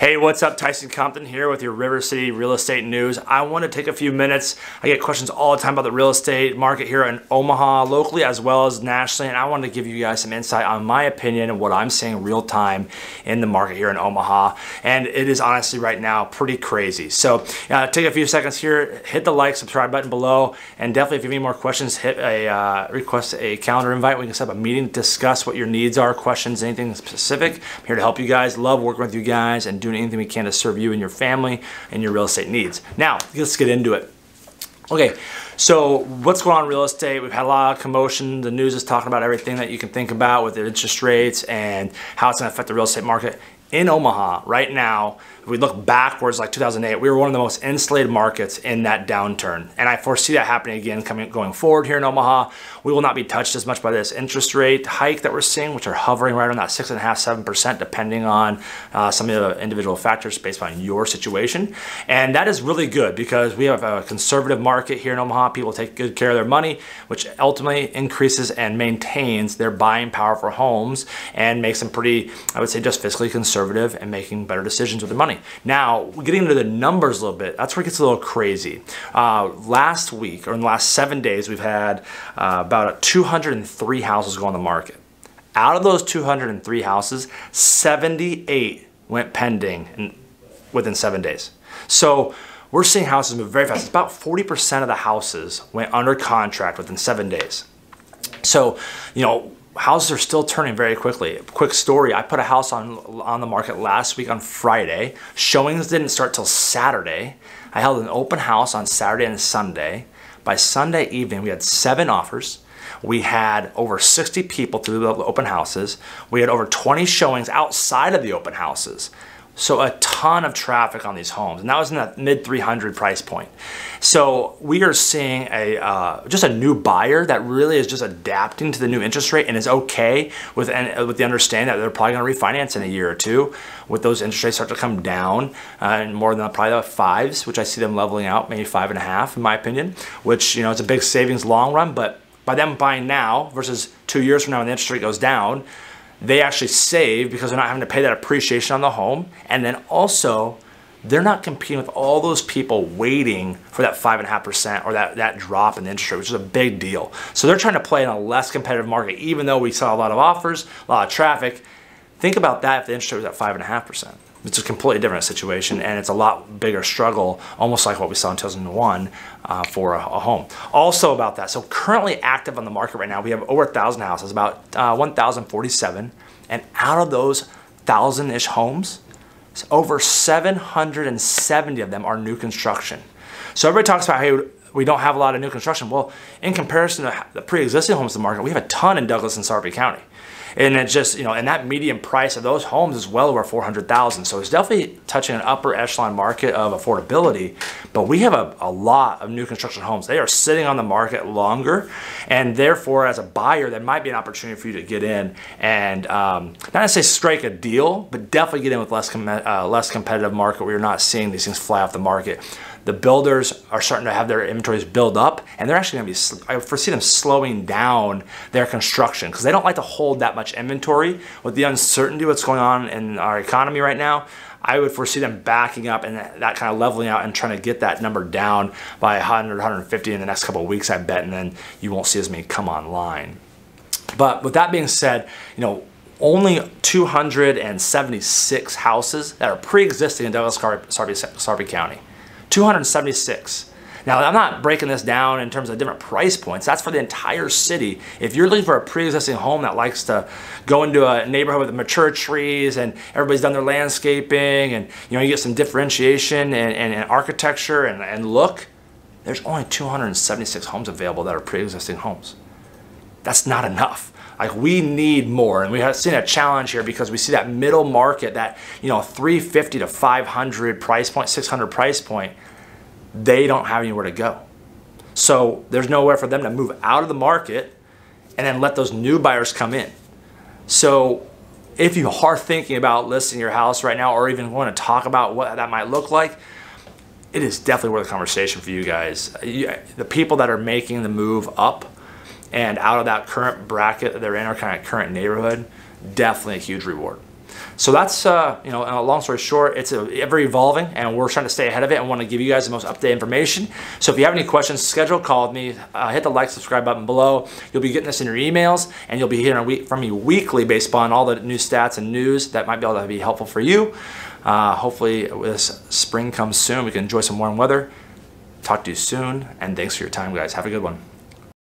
Hey, what's up? Tyson Compton here with your River City real estate news. I want to take a few minutes. I get questions all the time about the real estate market here in Omaha, locally as well as nationally, and I wanted to give you guys some insight on my opinion and what I'm seeing real time in the market here in Omaha. And it is honestly right now pretty crazy. So take a few seconds here, hit the like, subscribe button below, and definitely if you have any more questions, hit a request a calendar invite. We can set up a meeting to discuss what your needs are, questions, anything specific. I'm here to help you guys. Love working with you guys and doing anything we can to serve you and your family and your real estate needs. Now, let's get into it. Okay, so what's going on in real estate? We've had a lot of commotion. The news is talking about everything that you can think about with the interest rates and how it's going to affect the real estate market. In Omaha right now, if we look backwards like 2008, we were one of the most insulated markets in that downturn. And I foresee that happening again going forward here in Omaha. We will not be touched as much by this interest rate hike that we're seeing, which are hovering right on that 6.5%, 7%, depending on some of the individual factors based on your situation. And that is really good because we have a conservative market here in Omaha. People take good care of their money, which ultimately increases and maintains their buying power for homes and makes them pretty, I would say, just fiscally conservative and making better decisions with their money. Now, getting into the numbers a little bit, that's where it gets a little crazy. Last week, or in the last 7 days, we've had about 203 houses go on the market. Out of those 203 houses, 78 went pending within 7 days. So we're seeing houses move very fast. It's about 40% of the houses went under contract within 7 days. So, you know, houses are still turning very quickly. Quick story, I put a house on the market last week on Friday. Showings didn't start till Saturday. I held an open house on Saturday and Sunday. By Sunday evening, we had 7 offers. We had over 60 people through the open houses. We had over 20 showings outside of the open houses. So a ton of traffic on these homes, and that was in that mid 300 price point. So we are seeing just a new buyer that really is just adapting to the new interest rate and is okay with the understanding that they're probably going to refinance in a year or two. With those interest rates start to come down, and more than probably the 5s, which I see them leveling out, maybe 5.5 in my opinion. Which, you know, it's a big savings long run, but by them buying now versus 2 years from now when the interest rate goes down, they actually save because they're not having to pay that appreciation on the home. And then also, they're not competing with all those people waiting for that 5.5% or that drop in the interest rate, which is a big deal. So they're trying to play in a less competitive market, even though we saw a lot of offers, a lot of traffic. Think about that if the interest rate was at 5.5%. It's a completely different situation, and it's a lot bigger struggle, almost like what we saw in 2001 for a home. Also about that, so currently active on the market right now, we have over 1,000 houses, about 1,047, and out of those 1,000-ish homes, over 770 of them are new construction. So everybody talks about, hey, we don't have a lot of new construction. Well, in comparison to the pre-existing homes in the market, we have a ton in Douglas and Sarpy County. And it's just, you know, and that median price of those homes is well over $400,000. So it's definitely touching an upper echelon market of affordability. But we have a lot of new construction homes. They are sitting on the market longer. And therefore, as a buyer, there might be an opportunity for you to get in and not necessarily strike a deal, but definitely get in with less competitive market where you're not seeing these things fly off the market. The builders are starting to have their inventories build up, and they're actually going to be, I foresee them slowing down their construction because they don't like to hold that much inventory with the uncertainty of what's going on in our economy right now. I would foresee them backing up and that kind of leveling out and trying to get that number down by 100, 150 in the next couple of weeks, I bet, and then you won't see as many come online. But with that being said, you know, only 276 houses that are pre-existing in Douglas, Sarpy County. 276. Now, I'm not breaking this down in terms of different price points. That's for the entire city. If you're looking for a pre-existing home that likes to go into a neighborhood with mature trees and everybody's done their landscaping and, you know, you get some differentiation and architecture and look, there's only 276 homes available that are pre-existing homes. That's not enough. Like, we need more, and we have seen a challenge here because we see that middle market, that, you know, 350 to 500 price point, 600 price point, they don't have anywhere to go. So there's nowhere for them to move out of the market and then let those new buyers come in. So if you are thinking about listing your house right now or even want to talk about what that might look like, it is definitely worth a conversation for you guys. The people that are making the move up and out of that current bracket that they're in, our kind of current neighborhood, definitely a huge reward. So that's, long story short, it's ever evolving, and we're trying to stay ahead of it and want to give you guys the most up-to-date information. So if you have any questions, schedule a call with me. Hit the like, subscribe button below. You'll be getting this in your emails, and you'll be hearing from me weekly based upon all the new stats and news that might be able to be helpful for you. Hopefully this spring comes soon. We can enjoy some warm weather. Talk to you soon, and thanks for your time, guys. Have a good one.